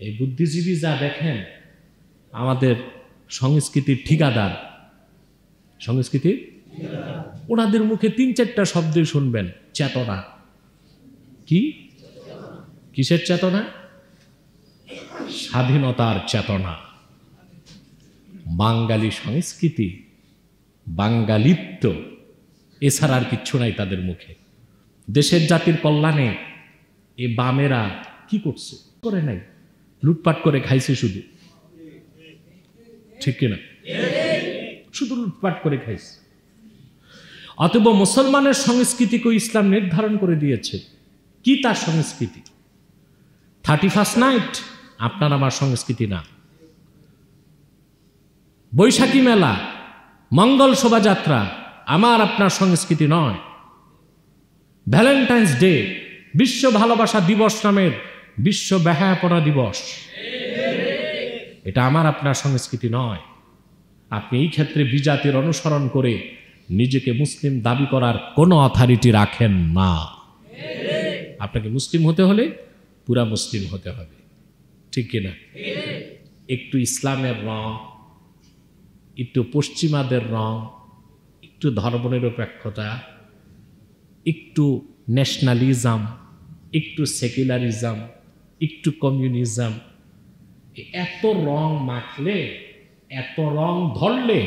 এই বুদ্ধিজীবী যা দেখেন আমাদের সংস্কৃতির ঠিকাদার, সংস্কৃতির ওনাদের মুখে ৩-৪টা শব্দ শুনবেন, চেতনা। কি? কিসের চেতনা? স্বাধীনতার চেতনা। বাঙালি সংস্কৃতি, বাঙালিত্ব, এছাড়া আর কিচ্ছু নাই তাদের মুখে। দেশের জাতির কল্যাণে এ বামেরা কি করছে? করে নাই, লুটপাট করে খাইছে শুধু, ঠিক কিনা? শুধু লুটপাট করে খাইছে। অতএব মুসলমানের সংস্কৃতিকে ইসলাম নির্ধারণ করে দিয়েছে। কি তার সংস্কৃতি? 31st নাইট আপনার আমার সংস্কৃতি না। বৈশাখী মেলা, মঙ্গল শোভাযাত্রা আমার আপনার সংস্কৃতি নয়। ভ্যালেন্টাইন্স ডে, বিশ্ব ভালোবাসা দিবস নামের বিশ্ব বেহায়াপনা দিবস, এটা আমার আপনার সংস্কৃতি নয়। আপনি এই ক্ষেত্রে বিজাতির অনুসরণ করে নিজেকে মুসলিম দাবি করার কোনো অথরিটি রাখেন না। আপনাকে মুসলিম হতে হলে পুরা মুসলিম হতে হবে, ঠিক কিনা? একটু ইসলামের রং, একটু পশ্চিমাদের রং, একটু ধর্মনিরপেক্ষতা, একটু ন্যাশনালিজম, একটু সেকুলারিজম, একটু কমিউনিজম, এত রং মাখলে, এত রং ধরলে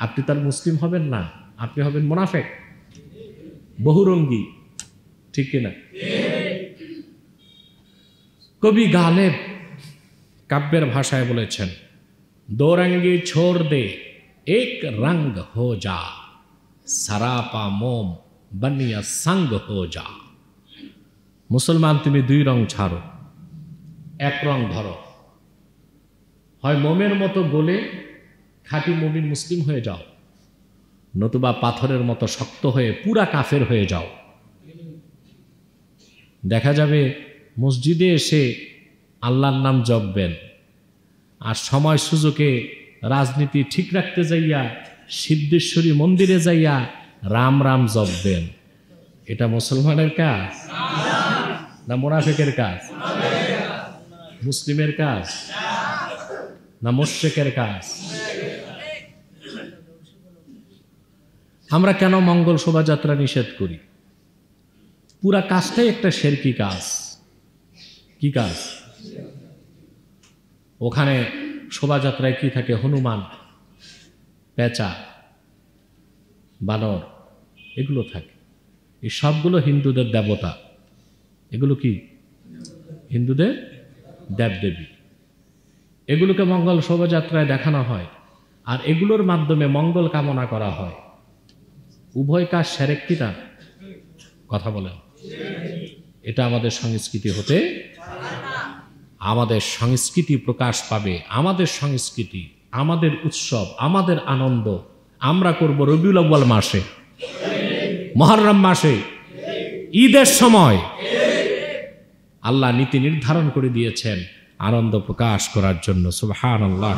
আপনি তার মুসলিম হবেন না, আপনি হবেন মুনাফিক, বহুরঙ্গী, ঠিক কিনা? কবি গালেব কাব্যের ভাষায় বলেছেন, দো রঙ্গে ছোড় দে এক রঙ হো যা, সারাপা মোম বনিয়া সঙ্গ হো যা। মুসলমান তুমি 2 রং ছাড়ো, 1 রং ধরো। হয় মোমের মতো গলে খাঁটি মুমিন মুসলিম হয়ে যাও, নতুবা পাথরের মতো শক্ত হয়ে পুরা কাফের হয়ে যাও। দেখা যাবে মসজিদে এসে আল্লাহর নাম জপবেন, আর সময় সুযোগে রাজনীতি ঠিক রাখতে যাইয়া সিদ্ধেশ্বরী মন্দিরে যাইয়া রাম রাম জপবেন। এটা মুসলমানের কাজ না মুনাফিকের কাজ? মুসলিমের কাজ না মুশরিকের কাজ? আমরা কেন মঙ্গল শোভাযাত্রা নিষেধ করি? পুরা কাজটাই একটা শিরকি কাজ। কি কাজ? ওখানে শোভাযাত্রায় কি থাকে? হনুমান, পেঁচা, বানর, এগুলো থাকে। এই সবগুলো হিন্দুদের দেবতা। এগুলো কি? হিন্দুদের দেবদেবী। এগুলোকে মঙ্গল শোভাযাত্রায় দেখানো হয়, আর এগুলোর মাধ্যমে মঙ্গল কামনা করা হয়। উভয় কাজ শিরক কি না? কথা বলেন। এটা আমাদের সংস্কৃতি হতে, আমাদের সংস্কৃতি প্রকাশ পাবে, আমাদের সংস্কৃতি, আমাদের উৎসব, আমাদের আনন্দ আমরা করব রবিউল আউয়াল মাসে, মুহররম মাসে, ঈদের সময়। আল্লাহ নীতি নির্ধারণ করে দিয়েছেন আনন্দ প্রকাশ করার জন্য। সুবহানাল্লাহ।